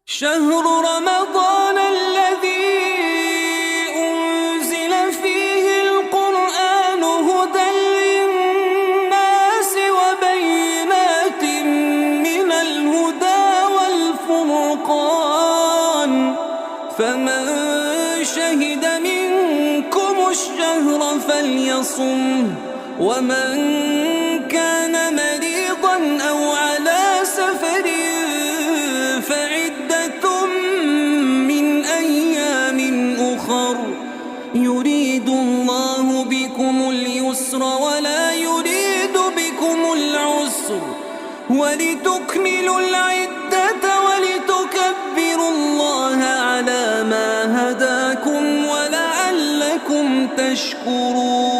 شهر رمضان الذي أنزل فيه القرآن هدى للناس وبينات من الهدى والفرقان فمن شهد منكم الشهر فليصمه ومن كان مريضا أو على سفر فعدة من أيام أخر يريد الله بكم اليسر ولا يريد بكم العسر ولتكملوا العدة ولتكبروا الله على ما هداكم ولعلكم تشكرون.